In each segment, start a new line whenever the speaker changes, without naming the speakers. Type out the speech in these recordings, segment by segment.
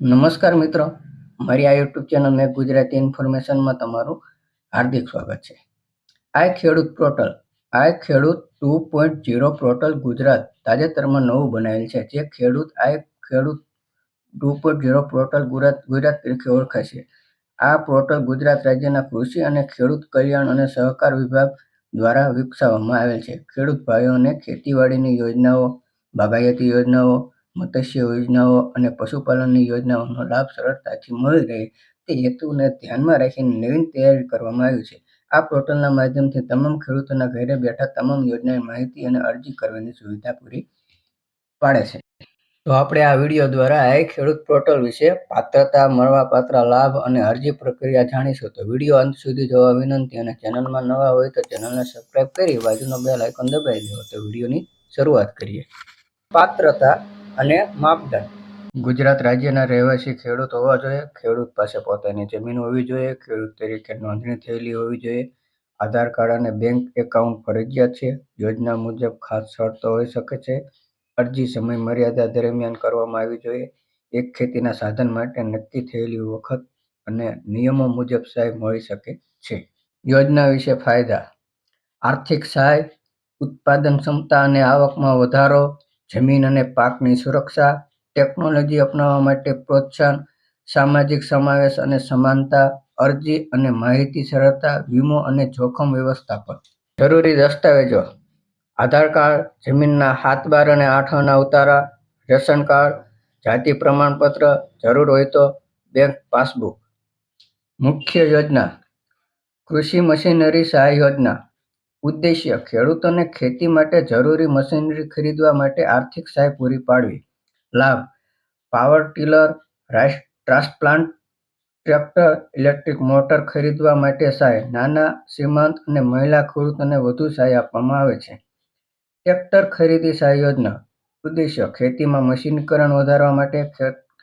નમસ્કાર મિત્રો, મારી આ યુટ્યુબ ચેનલ મેં ગુજરાતી ઇન્ફોર્મેશનમાં તમારું હાર્દિક સ્વાગત છે. આઈ ખેડૂત પોર્ટલ 2.0 પોર્ટલ ગુજરાત તાજેતરમાં નવું બનાવેલ છે, જે ખેડૂત 2.0 પોર્ટલ ગુજરાત તરીકે ઓળખાય છે. આ પોર્ટલ ગુજરાત રાજ્યના કૃષિ અને ખેડૂત કલ્યાણ અને સહકાર વિભાગ દ્વારા વિકસાવવામાં આવેલ છે. ખેડૂત ભાઈઓને ખેતીવાડીની યોજનાઓ, બાગાયતી યોજનાઓ, મત્સ્ય યોજનાઓ અને પશુપાલનની યોજનાઓનો લાભ સરળતાથી મળી રહે તે હેતુને ધ્યાનમાં રાખીને નવીન તૈયારી કરવામાં આવી છે. આ પોર્ટલના માધ્યમથી તમામ ખેડૂતોના ઘરે બેઠા તમામ યોજનાની માહિતી અને અરજી કરવાની સુવિધા પૂરી પાડે છે. તો આપણે આ વિડીયો દ્વારા આઈ ખેડૂત પોર્ટલ વિશે પાત્રતા, મળવાપાત્ર લાભ અને અરજી પ્રક્રિયા જાણીશું. તો વિડીયો અંત સુધી જોવા વિનંતી અને ચેનલમાં નવા હોય તો ચેનલને સબસ્ક્રાઇબ કરી બાજુનો બેલ આઇકોન દબાવી દો. તો વિડીયોની શરૂઆત કરીએ. પાત્રતા અને માપદંડ. ગુજરાત રાજ્યના રહેવાસી ખેડૂત હોવા જોઈએ. ખેડૂત પાસે પોતાની જમીન હોવી જોઈએ. ખેડૂત તરીકે નોંધણી થયેલી હોવી જોઈએ. આધાર કાર્ડ અને બેંક એકાઉન્ટ ફરજિયાત છે. યોજના મુજબ ખાસ શરતો હોઈ શકે છે. અરજી સમય મર્યાદા દરમિયાન કરવામાં આવી જોઈએ. એક ખેતીના સાધન માટે નક્કી થયેલી વખત અને નિયમો મુજબ સહાય મળી શકે છે. યોજના વિશે ફાયદા. આર્થિક સહાય, ઉત્પાદન ક્ષમતા અને આવકમાં વધારો, જમીન અને પાકની સુરક્ષા, ટેકનોલોજી અપનાવવા માટે પ્રોત્સાહન, સામાજિક સમાવેશ અને સમાનતા, અરજી અને માહિતી સરળતા, વીમો અને જોખમ વ્યવસ્થાપન. જરૂરી દસ્તાવેજો. આધાર કાર્ડ, જમીનના 7/12 અને 8 આના ઉતારા, રેશન કાર્ડ, જાતિ પ્રમાણપત્ર, જરૂર હોય તો બેંક પાસબુક. મુખ્ય યોજના. કૃષિ મશીનરી સહાય યોજના. ઉદ્દેશ્ય ખેડૂતોને ખેતી માટે જરૂરી મશીનરી ખરીદવા માટે આર્થિક સહાય પૂરી પાડવી. લાભ. Power tiller, rice transplant tractor, electric motor ખરીદવા માટે સહાય. નાના, સીમાંત અને મહિલા ખેડૂતોને વધુ સહાય આપવામાં આવે છે. ટ્રેક્ટર ખરીદી સહાય યોજના. ઉદ્દેશ્ય ખેતીમાં મશીનીકરણ વધારવા માટે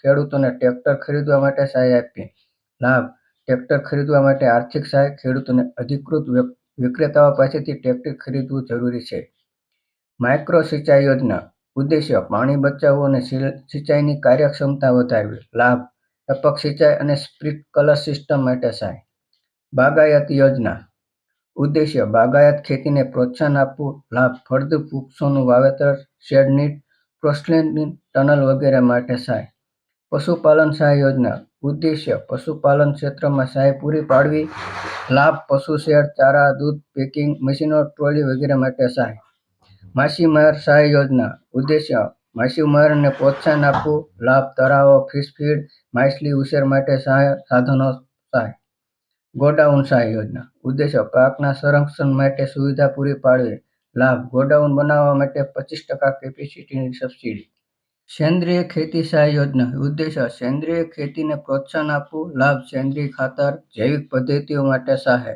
ખેડૂતોને ટ્રેક્ટર ખરીદવા માટે સહાય આપવી. લાભ. ટ્રેક્ટર ખરીદવા માટે આર્થિક સહાય. ખેડૂતોને અધિકૃત વિક્રેતાઓ પાસેથી ટ્રેક્ટર ખરીદવું જરૂરી છે. માઇક્રો સિંચાઈ યોજના. ઉદ્દેશ્ય પાણી બચાવવું અને સિંચાઈની કાર્યક્ષમતા વધારવી. લાભ. ટપક સિંચાઈ અને સ્પ્રિંકલર સિસ્ટમ માટે સહાય. બાગાયત યોજના. ઉદ્દેશ્ય બાગાયત ખેતીને પ્રોત્સાહન આપવું. લાભ. ફળદ્રુપ વૃક્ષોનું વાવેતર, શેડનીડ, ક્રોસલેન્ડિંગ ટનલ વગેરે માટે સહાય. પશુપાલન સહાય યોજના. ઉદ્દેશ્ય પશુપાલન ક્ષેત્રમાં સહાય પૂરી પાડવી. લાભ. પશુ શેડ, ચારા, દૂધ પેકિંગ મશીનો, ટ્રોલી વગેરે માટે સહાય. માછીમાર સહાય યોજના. ઉદ્દેશ્ય માછીમારોને પ્રોત્સાહન આપવું. લાભ. તળાવો, ફિશ ફીડ, માછલી ઉછેર માટે સાધનો સહાય. ગોડાઉન સહાય યોજના. ઉદ્દેશ્ય પાકના સંરક્ષણ માટે સુવિધા પૂરી પાડવી. લાભ. ગોડાઉન બનાવવા માટે 25% કેપેસિટીની સબસિડી. સેન્દ્રિય ખેતી સહાય યોજના. ઉદ્દેશ્ય સેન્દ્રિય ખેતીને પ્રોત્સાહન આપવું. લાભ. સેન્દ્રિય ખાતર, જૈવિક પદ્ધતિઓ માટે સહાય.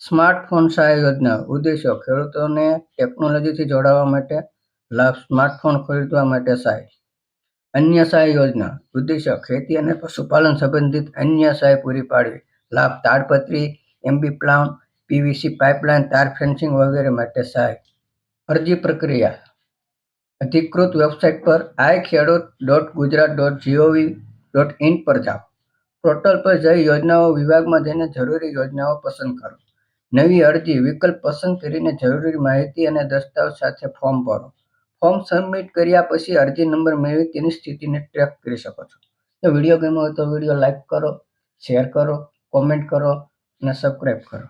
સ્માર્ટફોન સહાય યોજના. ઉદ્દેશ્ય ખેડૂતોને ટેકનોલોજીથી જોડાવા માટે. લાભ. સ્માર્ટફોન ખરીદવા માટે સહાય. અન્ય સહાય યોજના. ઉદ્દેશ્ય ખેતી અને પશુપાલન સંબંધિત અન્ય સહાય પૂરી પાડવી. લાભ. તાડપત્રી, એમબી પ્લાન્ટ, પીવીસી પાઇપલાઇન, તાર ફેન્સિંગ વગેરે માટે સહાય. અરજી પ્રક્રિયા. અધિકૃત વેબસાઇટ પર iKhedoot.gujarat.gov.in પર જાઓ. પોર્ટલ પર જઈ યોજનાઓ વિભાગમાં જઈને જરૂરી યોજનાઓ પસંદ કરો. નવી અરજી વિકલ્પ પસંદ કરીને જરૂરી માહિતી અને દસ્તાવેજ સાથે ફોર્મ ભરો. ફોર્મ સબમિટ કર્યા પછી અરજી નંબર મેળવી તેની સ્થિતિને ટ્રેક કરી શકો છો. જો વિડીયો ગમ્યો હોય તો વિડીયો લાઇક કરો, શેર કરો, કોમેન્ટ કરો અને સબસ્ક્રાઇબ કરો.